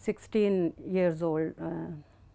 16 years old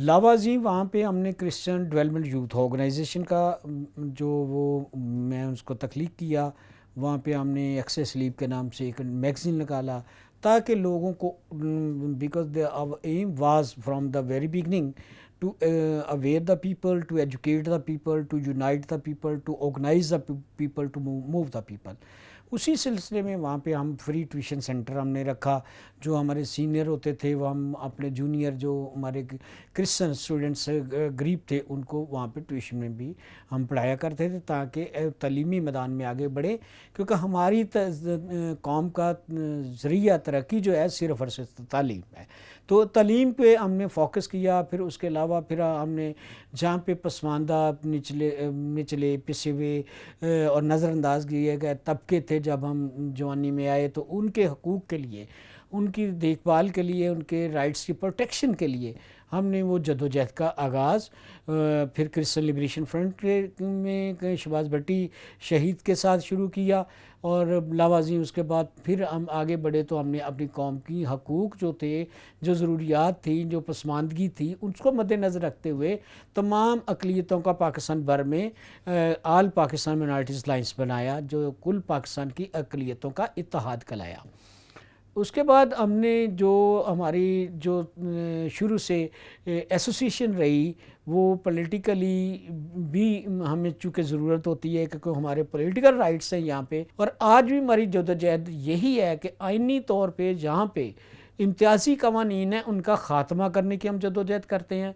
لاوازی وہاں پہ ہم نے کرسچن ڈیولپمنٹ یوتھ آرگنائزیشن کا جو وہ میں اس کو تخلیق کیا. وہاں پہ ہم نے ایکسیس لیپ کے نام سے ایک میگزین نکالا تاکہ لوگوں کو because I'm was from the very beginning to aware the people, to educate the people, to unite the people, to organise the people, to move the people. اسی سلسلے میں وہاں پہ ہم فری ٹیوشن سینٹر ہم نے رکھا. جو ہمارے سینئر ہوتے تھے وہ ہم اپنے جونیئر جو ہمارے کرسچن اسٹوڈنٹس غریب تھے ان کو وہاں پہ ٹیوشن میں بھی ہم پڑھایا کرتے تھے تاکہ تعلیمی میدان میں آگے بڑھے, کیونکہ ہماری قوم کا ذریعہ ترقی جو ہے صرف اور صرف تعلیم ہے. تو تعلیم پہ ہم نے فوکس کیا. پھر اس کے علاوہ پھر ہم نے جہاں پہ پسماندہ نچلے پسے ہوئے اور نظر انداز کیے گئے طبقے تھے, جب ہم جوانی میں آئے تو ان کے حقوق کے لیے, ان کی دیکھ بھال کے لیے, ان کے رائٹس کی پروٹیکشن کے لیے ہم نے وہ جدوجہد کا آغاز پھر کرسچن لبریشن فرنٹ میں شہباز بھٹی شہید کے ساتھ شروع کیا. اور لاوازی اس کے بعد پھر ہم آگے بڑھے تو ہم نے اپنی قوم کی حقوق جو تھے, جو ضروریات تھیں, جو پسماندگی تھی, اس کو مد نظر رکھتے ہوئے تمام اقلیتوں کا پاکستان بھر میں آل پاکستان مائنارٹیز الائنس بنایا جو کل پاکستان کی اقلیتوں کا اتحاد کلایا. اس کے بعد ہم نے جو ہماری جو شروع سے ایسوسیشن رہی وہ پولیٹیکلی بھی ہمیں چونکہ ضرورت ہوتی ہے کیونکہ ہمارے پولیٹیکل رائٹس ہیں یہاں پہ, اور آج بھی ہماری جدوجہد یہی ہے کہ آئینی طور پہ جہاں پہ امتیازی قوانین ہیں ان کا خاتمہ کرنے کی ہم جدوجہد کرتے ہیں.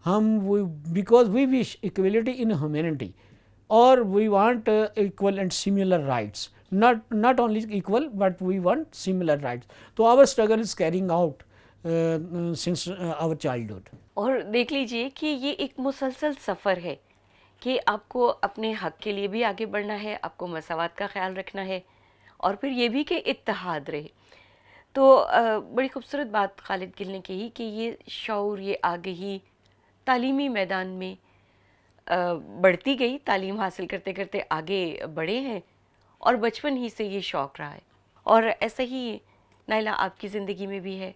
ہم because we wish equality in humanity اور we want equal and similar rights, not only equal but we want similar rights. تو our struggle is carrying out since our childhood. اور دیکھ لیجئے کہ یہ ایک مسلسل سفر ہے کہ آپ کو اپنے حق کے لیے بھی آگے بڑھنا ہے, آپ کو مساوات کا خیال رکھنا ہے, اور پھر یہ بھی کہ اتحاد رہے. تو بڑی خوبصورت بات خالد گل نے کہی کہ یہ شعور, یہ آگہی تعلیمی میدان میں بڑھتی گئی, تعلیم حاصل کرتے کرتے آگے بڑھے ہیں اور بچپن ہی سے یہ شوق رہا ہے. اور ایسا ہی نائلہ آپ کی زندگی میں بھی ہے.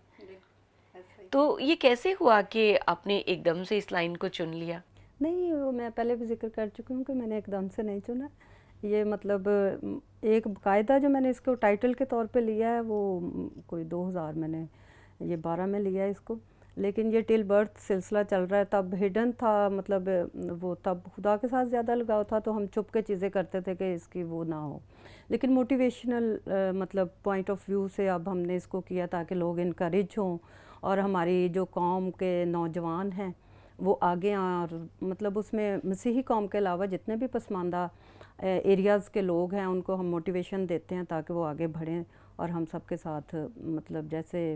تو یہ کیسے ہوا کہ آپ نے ایک دم سے اس لائن کو چن لیا؟ نہیں, وہ میں پہلے بھی ذکر کر چکی ہوں کہ میں نے ایک دم سے نہیں چنا. یہ مطلب ایک باقاعدہ جو میں نے اس کو ٹائٹل کے طور پہ لیا ہے وہ کوئی 2000 میں نے یہ 12 میں لیا ہے اس کو, لیکن یہ ٹل برتھ سلسلہ چل رہا ہے. تب ہڈن تھا, مطلب وہ تب خدا کے ساتھ زیادہ لگاؤ تھا تو ہم چھپ کے چیزیں کرتے تھے کہ اس کی وہ نہ ہو. لیکن موٹیویشنل مطلب پوائنٹ آف ویو سے اب ہم نے اس کو کیا تاکہ لوگ انکریج ہوں اور ہماری جو قوم کے نوجوان ہیں وہ آگے آئیں. اور مطلب اس میں مسیحی قوم کے علاوہ جتنے بھی پسماندہ ایریاز کے لوگ ہیں ان کو ہم موٹیویشن دیتے ہیں تاکہ وہ آگے بڑھیں اور ہم سب کے ساتھ مطلب جیسے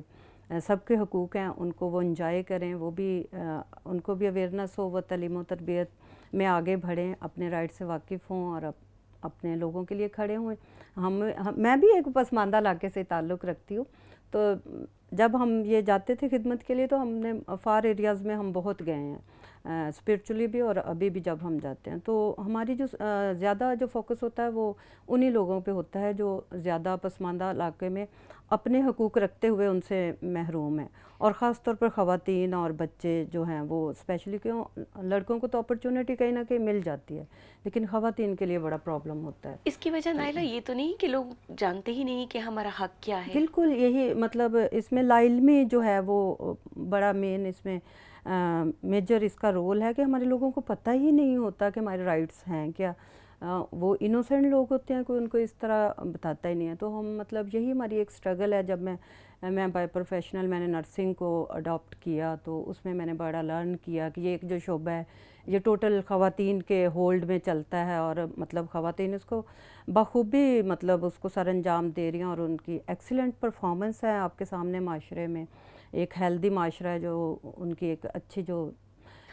سب کے حقوق ہیں ان کو وہ انجوائے کریں, وہ بھی ان کو بھی اویئرنیس ہو, وہ تعلیم و تربیت میں آگے بڑھیں, اپنے رائٹ سے واقف ہوں اور اپنے لوگوں کے لیے کھڑے ہوئیں. میں بھی ایک پسماندہ علاقے سے تعلق رکھتی ہوں, تو جب ہم یہ جاتے تھے خدمت کے لیے تو ہم نے فار ایریاز میں ہم بہت گئے ہیں اسپرچولی بھی, اور ابھی بھی جب ہم جاتے ہیں تو ہماری جو زیادہ جو فوکس ہوتا ہے وہ انہی لوگوں پہ ہوتا ہے جو زیادہ پسماندہ علاقے میں اپنے حقوق رکھتے ہوئے ان سے محروم ہیں. اور خاص طور پر خواتین اور بچے جو ہیں وہ اسپیشلی کیوں, لڑکوں کو تو اپرچونٹی کہیں نہ کہیں مل جاتی ہے لیکن خواتین کے لیے بڑا پرابلم ہوتا ہے. اس کی وجہ نائلہ یہ تو نہیں کہ لوگ جانتے ہی نہیں کہ ہمارا حق کیا ہے؟ بالکل یہی مطلب اس میں لا علمی جو ہے وہ بڑا مین اس میں میجر اس کا رول ہے کہ ہمارے لوگوں کو پتہ ہی نہیں ہوتا کہ ہمارے رائٹس ہیں کیا. وہ انوسینٹ لوگ ہوتے ہیں کوئی ان کو اس طرح بتاتا ہی نہیں ہے. تو ہم مطلب یہی ہماری ایک سٹرگل ہے. جب میں بائی پروفیشنل میں نے نرسنگ کو اڈاپٹ کیا تو اس میں نے بڑا لرن کیا کہ یہ ایک جو شعبہ ہے یہ ٹوٹل خواتین کے ہولڈ میں چلتا ہے اور مطلب خواتین اس کو بخوبی مطلب اس کو سر انجام دے رہی ہیں اور ان کی ایکسیلنٹ پرفارمنس ہے آپ کے سامنے معاشرے میں. ایک ہیلدی معاشرہ ہے جو ان کی ایک اچھی جو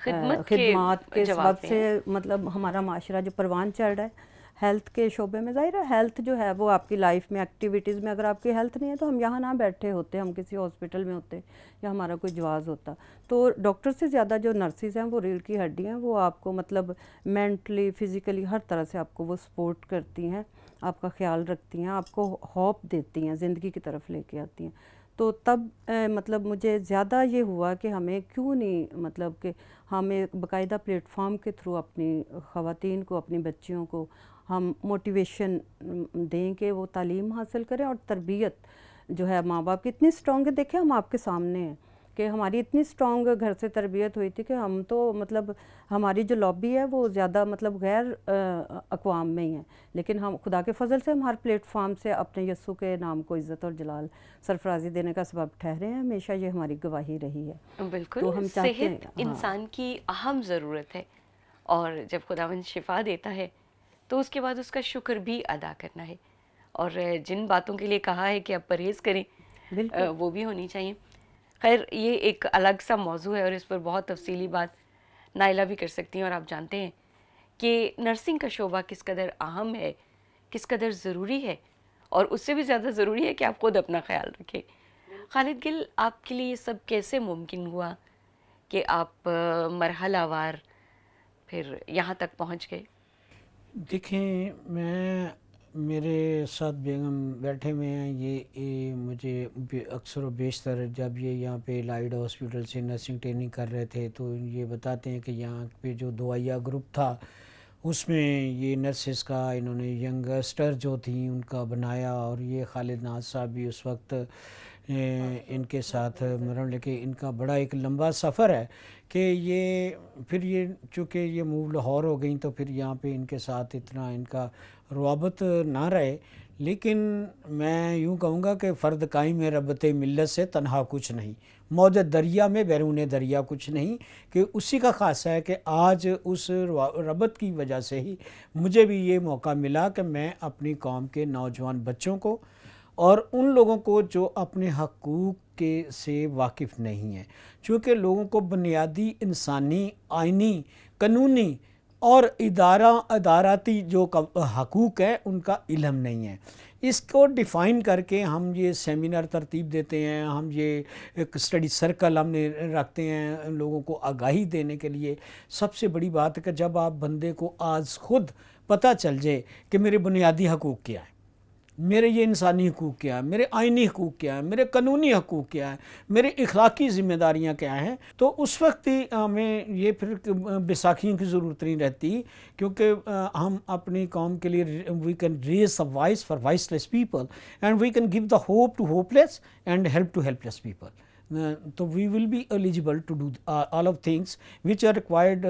خدمات کے سبب سے مطلب ہمارا معاشرہ جو پروان چڑھ رہا ہے ہیلتھ کے شعبے میں. ظاہر ہے ہیلتھ جو ہے وہ آپ کی لائف میں ایکٹیویٹیز میں اگر آپ کی ہیلتھ نہیں ہے تو ہم یہاں نہ بیٹھے ہوتے, ہم کسی ہاسپٹل میں ہوتے یا ہمارا کوئی جواز ہوتا. تو ڈاکٹر سے زیادہ جو نرسز ہیں وہ ریڑھ کی ہڈی ہیں, وہ آپ کو مطلب مینٹلی فزیکلی ہر طرح سے آپ کو وہ سپورٹ کرتی ہیں, آپ کا خیال رکھتی ہیں, آپ کو ہوپ دیتی ہیں, زندگی کی طرف لے کے آتی ہیں. تو تب مطلب مجھے زیادہ یہ ہوا کہ ہمیں کیوں نہیں مطلب کہ ہمیں باقاعدہ پلیٹ فارم کے تھرو اپنی خواتین کو اپنی بچیوں کو ہم موٹیویشن دیں کہ وہ تعلیم حاصل کریں اور تربیت جو ہے ماں باپ کی اتنی اسٹرانگ ہے. دیکھیں ہم آپ کے سامنے ہیں کہ ہماری اتنی اسٹرانگ گھر سے تربیت ہوئی تھی کہ ہم تو مطلب ہماری جو لابی ہے وہ زیادہ مطلب غیر اقوام میں ہی ہیں, لیکن ہم خدا کے فضل سے ہم ہر پلیٹ فارم سے اپنے یسوع کے نام کو عزت اور جلال سرفرازی دینے کا سبب ٹھہرے ہیں. ہمیشہ یہ ہماری گواہی رہی ہے. بالکل, تو ہم چاہتے ہیں صحت انسان کی اہم ضرورت ہے, اور جب خداوند شفا دیتا ہے تو اس کے بعد اس کا شکر بھی ادا کرنا ہے, اور جن باتوں کے لیے کہا ہے کہ آپ پرہیز کریں وہ بھی ہونی چاہیے. خیر, یہ ایک الگ سا موضوع ہے اور اس پر بہت تفصیلی بات نائلہ بھی کر سکتی ہیں, اور آپ جانتے ہیں کہ نرسنگ کا شعبہ کس قدر اہم ہے, کس قدر ضروری ہے, اور اس سے بھی زیادہ ضروری ہے کہ آپ خود اپنا خیال رکھیں. خالد گل, آپ کے لیے یہ سب کیسے ممکن ہوا کہ آپ مرحلہ وار پھر یہاں تک پہنچ گئے؟ دیکھیں, میرے ساتھ بیگم بیٹھے ہوئے ہیں, یہ مجھے اکثر و بیشتر جب یہ یہاں پہ لائیڈ ہاسپٹل سے نرسنگ ٹریننگ کر رہے تھے تو یہ بتاتے ہیں کہ یہاں پہ جو دعائیہ گروپ تھا اس میں یہ نرسز کا انہوں نے ینگسٹر جو تھیں ان کا بنایا, اور یہ خالد ناز صاحب بھی اس وقت ان کے ساتھ مرن, لیکن ان کا بڑا ایک لمبا سفر ہے کہ یہ پھر یہ چونکہ یہ موو لاہور ہو گئیں تو پھر یہاں پہ ان کے ساتھ اتنا ان کا روابط نہ رہے. لیکن میں یوں کہوں گا کہ فرد قائم ہے ربط ملت سے تنہا کچھ نہیں, موج دریا میں بیرون دریا کچھ نہیں, کہ اسی کا خاصہ ہے کہ آج اس ربط کی وجہ سے ہی مجھے بھی یہ موقع ملا کہ میں اپنی قوم کے نوجوان بچوں کو اور ان لوگوں کو جو اپنے حقوق کے سے واقف نہیں ہیں, چونکہ لوگوں کو بنیادی انسانی, آئینی, قانونی اور اداراتی جو حقوق ہیں ان کا علم نہیں ہے. اس کو ڈیفائن کر کے ہم یہ سیمینار ترتیب دیتے ہیں, ہم یہ ایک اسٹڈی سرکل ہم نے رکھتے ہیں لوگوں کو آگاہی دینے کے لیے. سب سے بڑی بات ہے کہ جب آپ بندے کو آج خود پتہ چل جائے کہ میرے بنیادی حقوق کیا ہیں, میرے یہ انسانی حقوق کیا ہیں, میرے آئینی حقوق کیا ہیں, میرے قانونی حقوق کیا ہیں, میرے اخلاقی ذمہ داریاں کیا ہیں, تو اس وقت ہی ہمیں یہ پھر بیساکھیوں کی ضرورت نہیں رہتی, کیونکہ ہم اپنی قوم کے لیے we can raise a voice for voiceless people and we can give the hope to hopeless and help to helpless people. So we will be eligible to do all of things which are required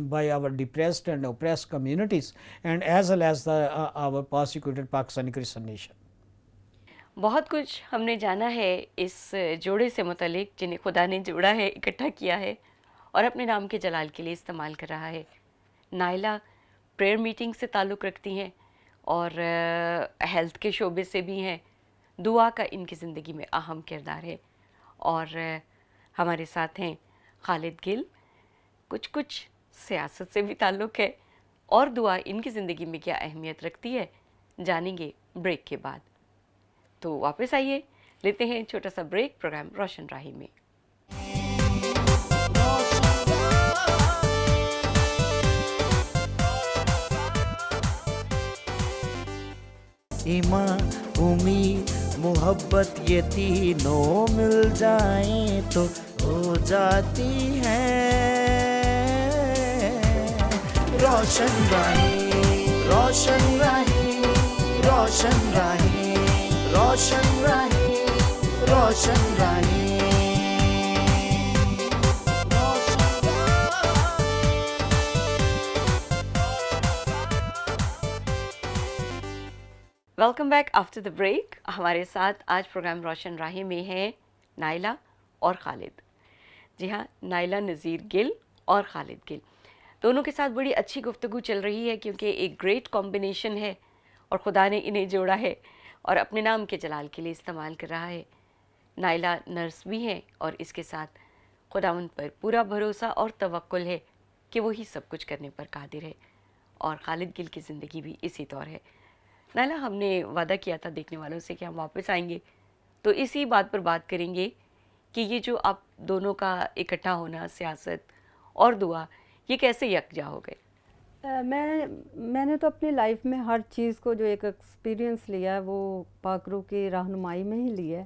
by our depressed and oppressed communities and as well as our persecuted Pakistani Christian nation. بہت کچھ ہم نے جانا ہے اس جوڑے سے متعلق جنہیں خدا نے جوڑا ہے, اکٹھا کیا ہے اور اپنے نام کے جلال کے لیے استعمال کر رہا ہے. نائلہ پریئر میٹنگ سے تعلق رکھتی ہیں اور ہیلتھ کے شعبے سے بھی ہیں. دعا کا ان کی زندگی میں اہم کردار ہے. اور ہمارے ساتھ ہیں خالد گل, کچھ سیاست سے بھی تعلق ہے, اور دعا ان کی زندگی میں کیا اہمیت رکھتی ہے جانیں گے بریک کے بعد. تو واپس آئیے, لیتے ہیں چھوٹا سا بریک پروگرام روشن راہی میں. ایمان, امید, محبت یہ تینوں مل جائیں تو ہو جاتی ہے روشن راہیں, روشن راہیں, روشن راہیں, روشن راہیں, روشن راہیں. Welcome back after the break. ہمارے ساتھ آج پروگرام روشن راہی میں ہیں نائلہ اور خالد. جی ہاں, نائلہ نذیر گل اور خالد گل دونوں کے ساتھ بڑی اچھی گفتگو چل رہی ہے, کیونکہ ایک گریٹ کمبینیشن ہے اور خدا نے انہیں جوڑا ہے اور اپنے نام کے جلال کے لیے استعمال کر رہا ہے. نائلہ نرس بھی ہیں اور اس کے ساتھ خداوند پر پورا بھروسہ اور توکل ہے کہ وہی سب کچھ کرنے پر قادر ہے, اور خالد گل کی زندگی بھی اسی طور ہے. نائلہ, ہم نے وعدہ کیا تھا دیکھنے والوں سے کہ ہم واپس آئیں گے تو اسی بات پر بات کریں گے کہ یہ جو آپ دونوں کا اکٹھا ہونا, سیاست اور دعا, یہ کیسے یکجا ہو گئے؟ میں نے تو اپنی لائف میں ہر چیز کو جو ایک ایکسپیرینس لیا ہے وہ پاک روح کی رہنمائی میں ہی لیا ہے,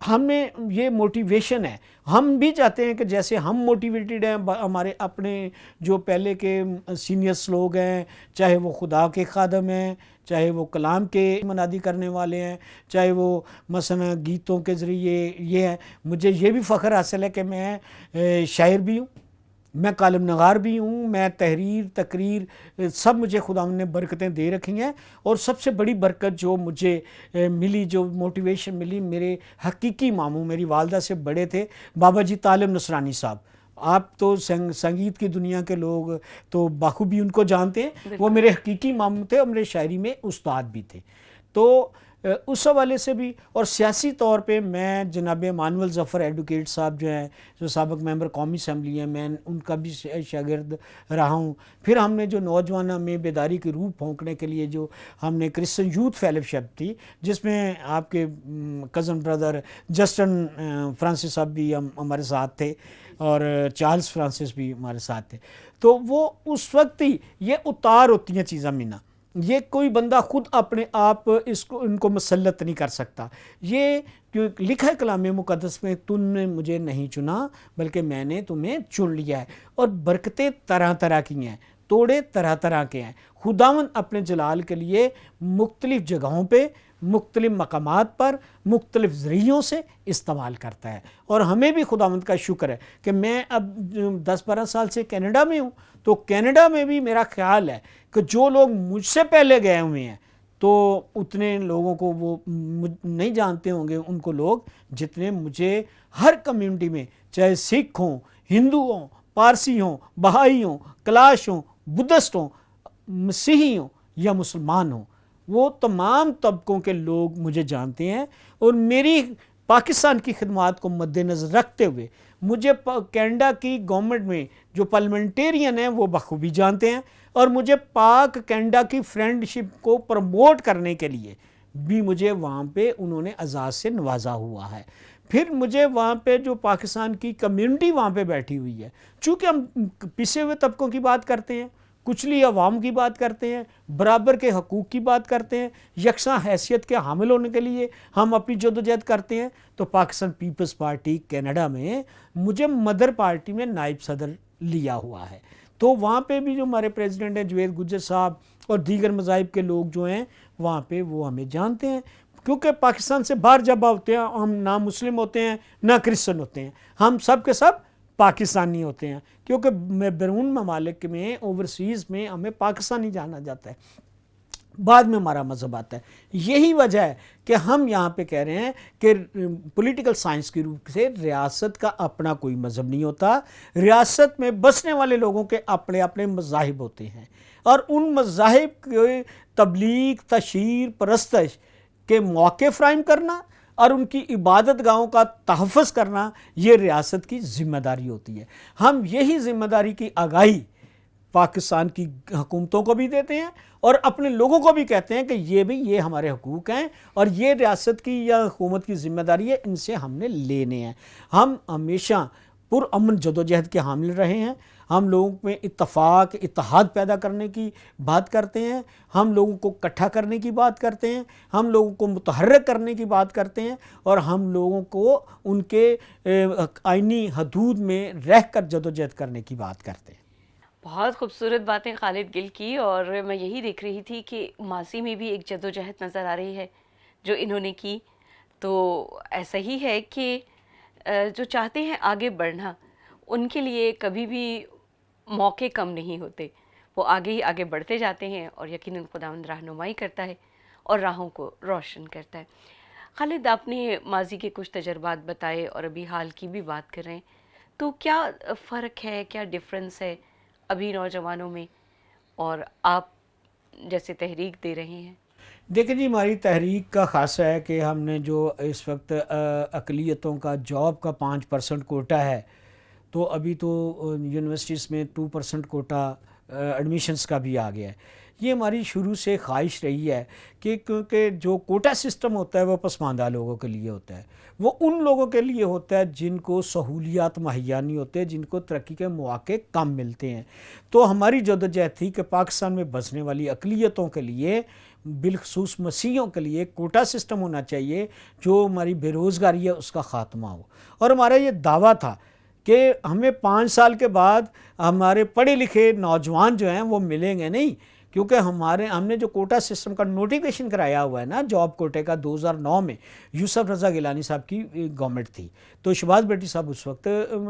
ہمیں یہ موٹیویشن ہے. ہم بھی چاہتے ہیں کہ جیسے ہم موٹیویٹڈ ہیں ہمارے اپنے جو پہلے کے سینئرس لوگ ہیں, چاہے وہ خدا کے خادم ہیں, چاہے وہ کلام کے منادی کرنے والے ہیں, چاہے وہ مثلا گیتوں کے ذریعے یہ ہیں. مجھے یہ بھی فخر حاصل ہے کہ میں شاعر بھی ہوں, میں کالم نگار بھی ہوں, میں تحریر تقریر سب مجھے خداوند نے برکتیں دے رکھی ہیں. اور سب سے بڑی برکت جو مجھے ملی, جو موٹیویشن ملی, میرے حقیقی ماموں میری والدہ سے بڑے تھے, بابا جی طالب نصرانی صاحب. آپ تو سنگیت کی دنیا کے لوگ تو بخوبی ان کو جانتے ہیں, وہ میرے حقیقی ماموں تھے اور میرے شاعری میں استاد بھی تھے. تو اس حوالے سے بھی, اور سیاسی طور پہ میں جناب مانول ظفر ایڈوکیٹ صاحب جو ہیں, جو سابق ممبر قومی اسمبلی ہیں, میں ان کا بھی شاگرد رہا ہوں. پھر ہم نے جو نوجوانوں میں بیداری کی روح پھونکنے کے لیے جو ہم نے کرسچن یوتھ فیلوشپ تھی, جس میں آپ کے کزن بردر جسٹن فرانسس صاحب بھی ہمارے ساتھ تھے اور چارلز فرانسس بھی ہمارے ساتھ تھے. تو وہ اس وقت ہی, یہ اتار ہوتی ہیں چیزاں مینا, یہ کوئی بندہ خود اپنے آپ ان کو مسلط نہیں کر سکتا. یہ لکھا ہے کلام مقدس میں, تم نے مجھے نہیں چنا بلکہ میں نے تمہیں چن لیا ہے. اور برکتیں طرح طرح کی ہیں, توڑے طرح طرح کے ہیں. خداوند اپنے جلال کے لیے مختلف جگہوں پہ, مختلف مقامات پر, مختلف ذریعوں سے استعمال کرتا ہے. اور ہمیں بھی خداوند کا شکر ہے کہ میں اب 10-12 سال سے کینیڈا میں ہوں, تو کینیڈا میں بھی میرا خیال ہے کہ جو لوگ مجھ سے پہلے گئے ہوئے ہیں تو اتنے لوگوں کو وہ نہیں جانتے ہوں گے ان کو لوگ, جتنے مجھے ہر کمیونٹی میں, چاہے سکھ ہوں, ہندو ہوں, پارسی ہوں, بہائی ہوں, کلاش ہوں, بدھسٹ ہوں, مسیحی ہوں یا مسلمان ہوں, وہ تمام طبقوں کے لوگ مجھے جانتے ہیں. اور میری پاکستان کی خدمات کو مد نظر رکھتے ہوئے مجھے کینیڈا کی گورنمنٹ میں جو پارلیمنٹیرین ہیں وہ بخوبی جانتے ہیں. اور مجھے پاک کینیڈا کی فرینڈشپ کو پروموٹ کرنے کے لیے بھی مجھے وہاں پہ انہوں نے اعزاز سے نوازا ہوا ہے. پھر مجھے وہاں پہ جو پاکستان کی کمیونٹی وہاں پہ بیٹھی ہوئی ہے, چونکہ ہم پسے ہوئے طبقوں کی بات کرتے ہیں, کچلی عوام کی بات کرتے ہیں, برابر کے حقوق کی بات کرتے ہیں, یکساں حیثیت کے حامل ہونے کے لیے ہم اپنی جدوجہد کرتے ہیں, تو پاکستان پیپلز پارٹی کینیڈا میں مجھے مدر پارٹی میں نائب صدر لیا ہوا ہے. تو وہاں پہ بھی جو ہمارے پریزیڈنٹ ہیں جوید گجر صاحب اور دیگر مذاہب کے لوگ جو ہیں وہاں پہ وہ ہمیں جانتے ہیں, کیونکہ پاکستان سے باہر جب ہوتے ہیں ہم نہ مسلم ہوتے ہیں نہ کرسچن ہوتے ہیں, ہم سب کے سب پاکستانی ہوتے ہیں, کیونکہ بیرون ممالک میں اوورسیز میں ہمیں پاکستانی جانا جاتا ہے, بعد میں ہمارا مذہب آتا ہے. یہی وجہ ہے کہ ہم یہاں پہ کہہ رہے ہیں کہ پولیٹیکل سائنس کی روح سے ریاست کا اپنا کوئی مذہب نہیں ہوتا, ریاست میں بسنے والے لوگوں کے اپنے اپنے مذاہب ہوتے ہیں, اور ان مذاہب کے تبلیغ, تشہیر, پرستش کے موقع فراہم کرنا اور ان کی عبادت گاہوں کا تحفظ کرنا یہ ریاست کی ذمہ داری ہوتی ہے. ہم یہی ذمہ داری کی آگاہی پاکستان کی حکومتوں کو بھی دیتے ہیں اور اپنے لوگوں کو بھی کہتے ہیں کہ یہ ہمارے حقوق ہیں اور یہ ریاست کی یا حکومت کی ذمہ داری ہے, ان سے ہم نے لینے ہیں. ہم ہمیشہ پرامن جدوجہد کے حامل رہے ہیں, ہم لوگوں میں اتفاق اتحاد پیدا کرنے کی بات کرتے ہیں, ہم لوگوں کو اکٹھا کرنے کی بات کرتے ہیں, ہم لوگوں کو متحرک کرنے کی بات کرتے ہیں, اور ہم لوگوں کو ان کے آئینی حدود میں رہ کر جدوجہد کرنے کی بات کرتے ہیں. بہت خوبصورت باتیں خالد گل کی, اور میں یہی دیکھ رہی تھی کہ ماضی میں بھی ایک جدوجہد نظر آ رہی ہے جو انہوں نے کی. تو ایسا ہی ہے کہ جو چاہتے ہیں آگے بڑھنا, ان کے لیے کبھی بھی موقع کم نہیں ہوتے, وہ آگے ہی آگے بڑھتے جاتے ہیں, اور یقیناً خداوند رہنمائی کرتا ہے اور راہوں کو روشن کرتا ہے. خالد, آپ نے ماضی کے کچھ تجربات بتائے اور ابھی حال کی بھی بات کر رہے ہیں, تو کیا فرق ہے, کیا ڈفرینس ہے ابھی نوجوانوں میں اور آپ جیسے تحریک دے رہے ہیں؟ دیکھیں جی, ہماری تحریک کا خاصہ ہے کہ ہم نے جو اس وقت اقلیتوں کا جاب کا 5% کوٹا ہے, تو ابھی تو یونیورسٹیز میں 2% کوٹا ایڈمیشنز کا بھی آ گیا ہے. یہ ہماری شروع سے خواہش رہی ہے کہ کیونکہ جو کوٹا سسٹم ہوتا ہے وہ پسماندہ لوگوں کے لیے ہوتا ہے, وہ ان لوگوں کے لیے ہوتا ہے جن کو سہولیات مہیا نہیں ہوتے, جن کو ترقی کے مواقع کم ملتے ہیں. تو ہماری جدوجہد تھی کہ پاکستان میں بسنے والی اقلیتوں کے لیے بالخصوص مسیحیوں کے لیے کوٹا سسٹم ہونا چاہیے جو ہماری بے روزگاری ہے اس کا خاتمہ ہو. اور ہمارا یہ دعویٰ تھا کہ ہمیں 5 سال کے بعد ہمارے پڑھے لکھے نوجوان جو ہیں وہ ملیں گے نہیں، کیونکہ ہم نے جو کوٹا سسٹم کا نوٹیفیکیشن کرایا ہوا ہے نا جاب کوٹے کا 2009 میں، یوسف رضا گیلانی صاحب کی گورنمنٹ تھی، تو شہباز بھٹی صاحب اس وقت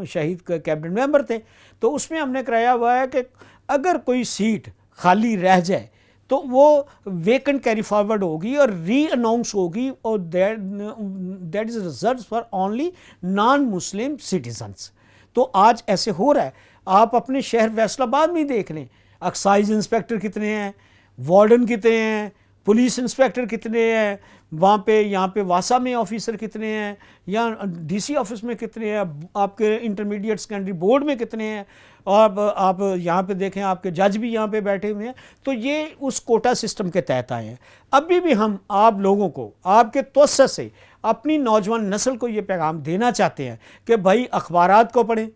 شہید کیبنٹ ممبر تھے، تو اس میں ہم نے کرایا ہوا ہے کہ اگر کوئی سیٹ خالی رہ جائے تو وہ ویکنٹ کیری فارورڈ ہوگی اور ری اناؤنس ہوگی، اور that is reserved for only non Muslim citizens. تو آج ایسے ہو رہا ہے. آپ اپنے شہر فیصل آباد میں ہی دیکھ لیں، ایکسائز انسپیکٹر کتنے ہیں، وارڈن کتنے ہیں، پولیس انسپیکٹر کتنے ہیں وہاں پہ، یہاں پہ واسا میں آفیسر کتنے ہیں، یا ڈی سی آفس میں کتنے ہیں، آپ کے انٹرمیڈیٹ سیکنڈری بورڈ میں کتنے ہیں، اور آپ یہاں پہ دیکھیں آپ کے جج بھی یہاں پہ بیٹھے ہوئے ہیں. تو یہ اس کوٹا سسٹم کے تحت آئے ہیں. ابھی بھی ہم آپ لوگوں کو آپ کے توسط سے اپنی نوجوان نسل کو یہ پیغام دینا چاہتے ہیں کہ بھائی اخبارات کو پڑھیں.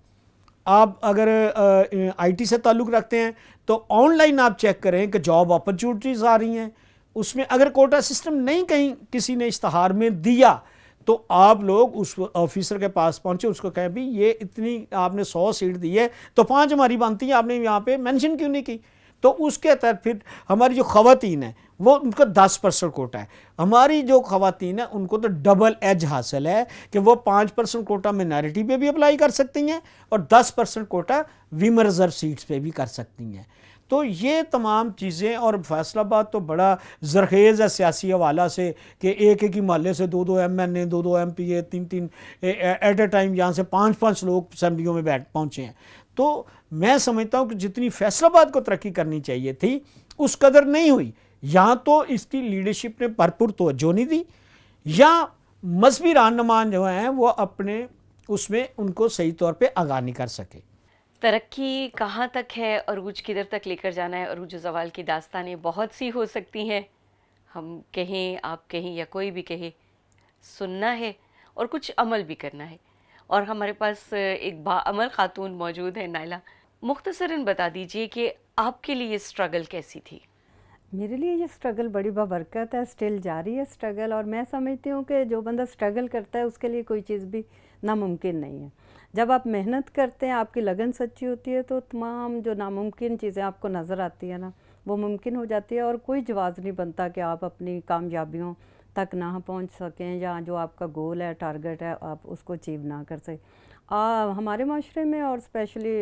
آپ اگر آئی ٹی سے تعلق رکھتے ہیں تو آن لائن آپ چیک کریں کہ جاب اپرچونیٹیز آ رہی ہیں. اس میں اگر کوٹا سسٹم نہیں کہیں کسی نے اشتہار میں دیا تو آپ لوگ اس آفیسر کے پاس پہنچے، اس کو کہیں بھی یہ اتنی آپ نے 100 سیٹ دی ہے تو 5 ہماری بنتی ہیں، آپ نے یہاں پہ مینشن کیوں نہیں کی. تو اس کے تحت پھر ہماری جو خواتین ہیں وہ ان کا 10% کوٹا ہے. ہماری جو خواتین ہیں ان کو تو ڈبل ایج حاصل ہے کہ وہ 5% کوٹا مائنارٹی پہ بھی اپلائی کر سکتی ہیں اور 10% کوٹا ویمن ریزرو سیٹس پہ بھی کر سکتی ہیں. تو یہ تمام چیزیں، اور فیصل آباد تو بڑا زرخیز ہے سیاسی حوالہ سے کہ ایک ہی محلے سے 2 M N A, 2 M P A, 3 at a time یہاں سے 5 لوگ اسمبلیوں میں پہنچے ہیں. تو میں سمجھتا ہوں کہ جتنی فیصل آباد کو ترقی کرنی چاہیے تھی اس قدر نہیں ہوئی. یا تو اس کی لیڈرشپ نے بھرپور توجہ نہیں دی، یا مذہبی رہنمان جو ہیں وہ اپنے اس میں ان کو صحیح طور پہ آگاہ نہیں کر سکے. ترقی کہاں تک ہے، عروج کدھر تک لے کر جانا ہے؟ عروج و زوال کی داستانیں بہت سی ہو سکتی ہیں، ہم کہیں، آپ کہیں، یا کوئی بھی کہے. سننا ہے اور کچھ عمل بھی کرنا ہے. اور ہمارے پاس ایک باعمل خاتون موجود ہے. نائلہ، مختصراً بتا دیجئے کہ آپ کے لیے اسٹرگل کیسی تھی؟ میرے لیے یہ اسٹرگل بڑی بابرکت ہے، اسٹل جاری ہے اسٹرگل. اور میں سمجھتی ہوں کہ جو بندہ اسٹرگل کرتا ہے اس کے لیے کوئی چیز بھی ناممکن نہیں ہے. جب آپ محنت کرتے ہیں، آپ کی لگن سچی ہوتی ہے، تو تمام جو ناممکن چیزیں آپ کو نظر آتی ہیں نا وہ ممکن ہو جاتی ہے. اور کوئی جواز نہیں بنتا کہ آپ اپنی کامیابیوں تک نہ پہنچ سکیں، یا جو آپ کا گول ہے، ٹارگٹ ہے، آپ اس کو اچیو نہ کر سکیں. ہمارے معاشرے میں، اور اسپیشلی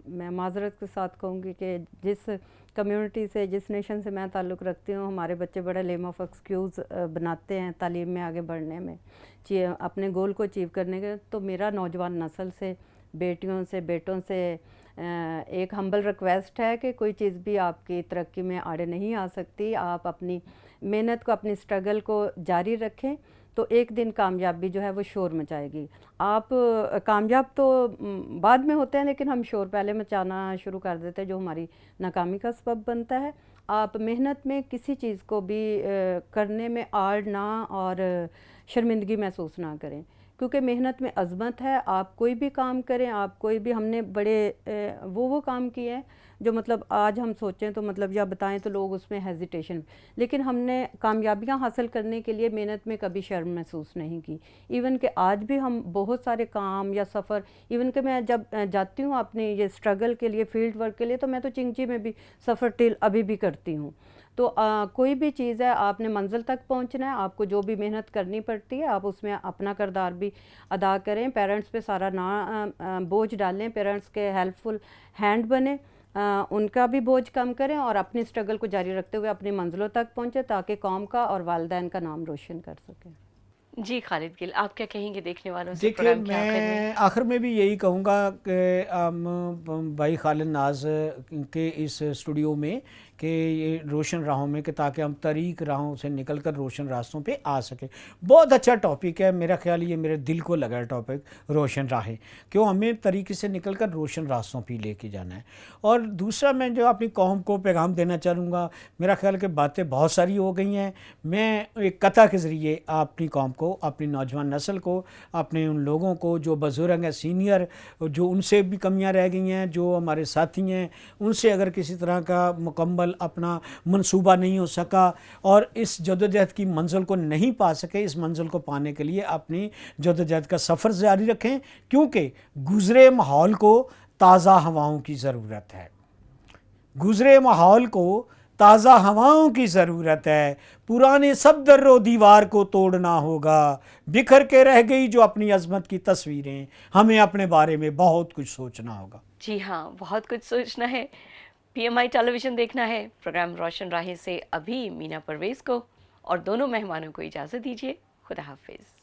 میں معذرت کے ساتھ کہوں گی کہ جس کمیونٹی سے، جس نیشن سے میں تعلق رکھتی ہوں، ہمارے بچے بڑے لیم آف ایکسکیوز بناتے ہیں تعلیم میں آگے بڑھنے میں، اپنے گول کو اچیو کرنے کے. تو میرا نوجوان نسل سے، بیٹیوں سے، بیٹوں سے ایک ہمبل ریکویسٹ ہے کہ کوئی چیز بھی آپ کی ترقی میں آڑے نہیں آ سکتی. آپ اپنی محنت کو، اپنی اسٹرگل کو جاری رکھیں تو ایک دن کامیابی جو ہے وہ شور مچائے گی. آپ کامیاب تو بعد میں ہوتے ہیں، لیکن ہم شور پہلے مچانا شروع کر دیتے ہیں جو ہماری ناکامی کا سبب بنتا ہے. آپ محنت میں کسی چیز کو بھی کرنے میں آڑ نہ اور شرمندگی محسوس نہ کریں، کیونکہ محنت میں عظمت ہے. آپ کوئی بھی کام کریں، آپ کوئی بھی، ہم نے بڑے وہ کام کیے ہیں جو مطلب آج ہم سوچیں تو مطلب یا بتائیں تو لوگ اس میں ہیزیٹیشن، لیکن ہم نے کامیابیاں حاصل کرنے کے لیے محنت میں کبھی شرم محسوس نہیں کی. ایون کہ آج بھی ہم بہت سارے کام یا سفر، ایون کہ میں جب جاتی ہوں اپنی یہ اسٹرگل کے لیے، فیلڈ ورک کے لیے، تو میں تو چنگچی میں بھی سفر ٹل ابھی بھی کرتی ہوں. تو کوئی بھی چیز ہے، آپ نے منزل تک پہنچنا ہے، آپ کو جو بھی محنت کرنی پڑتی ہے آپ اس میں اپنا کردار بھی ادا کریں. پیرنٹس پہ سارا نہ بوجھ ڈالیں، پیرنٹس کے ہیلپ فل ہینڈ بنیں، ان کا بھی بوجھ کم کریں اور اپنی اسٹرگل کو جاری رکھتے ہوئے اپنی منزلوں تک پہنچے تاکہ قوم کا اور والدین کا نام روشن کر سکیں. جی خالد گل، آپ کیا کہیں گے دیکھنے والوں سے دیکھیں، پروگرام کے آخر میں؟ میں آخر میں بھی یہی کہوں گا کہ بھائی خالد ناز کے اس اسٹوڈیو میں کہ یہ روشن راہوں میں، کہ تاکہ ہم طریق راہوں سے نکل کر روشن راستوں پہ آ سکیں. بہت اچھا ٹاپک ہے، میرا خیال یہ میرے دل کو لگا ٹاپک روشن راہیں، کہ وہ ہمیں طریقے سے نکل کر روشن راستوں پہ لے کے جانا ہے. اور دوسرا میں جو اپنی قوم کو پیغام دینا چاہوں گا، میرا خیال کہ باتیں بہت ساری ہو گئی ہیں. میں ایک قطعہ کے ذریعے اپنی قوم کو، اپنی نوجوان نسل کو، اپنے ان لوگوں کو جو بزرگ ہیں، سینئر، جو ان سے بھی کمیاں رہ گئی ہیں، جو ہمارے ساتھی ہیں، ان سے اگر کسی طرح کا مکمل عمل اپنا منصوبہ نہیں ہو سکا اور اس جدوجہد کی منزل کو نہیں پا سکے، اس منزل کو پانے کے لیے اپنی جدوجہد کا سفر جاری رکھیں، کیونکہ گزرے ماحول کو تازہ ہواؤں کی ضرورت ہے، گزرے ماحول کو تازہ ہواؤں کی ضرورت ہے، پرانے سب در و دیوار کو توڑنا ہوگا، بکھر کے رہ گئی جو اپنی عظمت کی تصویریں، ہمیں اپنے بارے میں بہت کچھ سوچنا ہوگا۔ جی ہاں، بہت کچھ سوچنا ہے، پی ایم آئی ٹیلی ویژن دیکھنا ہے۔ پروگرام روشن راہیں سے ابھی مینا پرویز کو اور دونوں مہمانوں کو اجازت دیجیے۔ خدا حافظ۔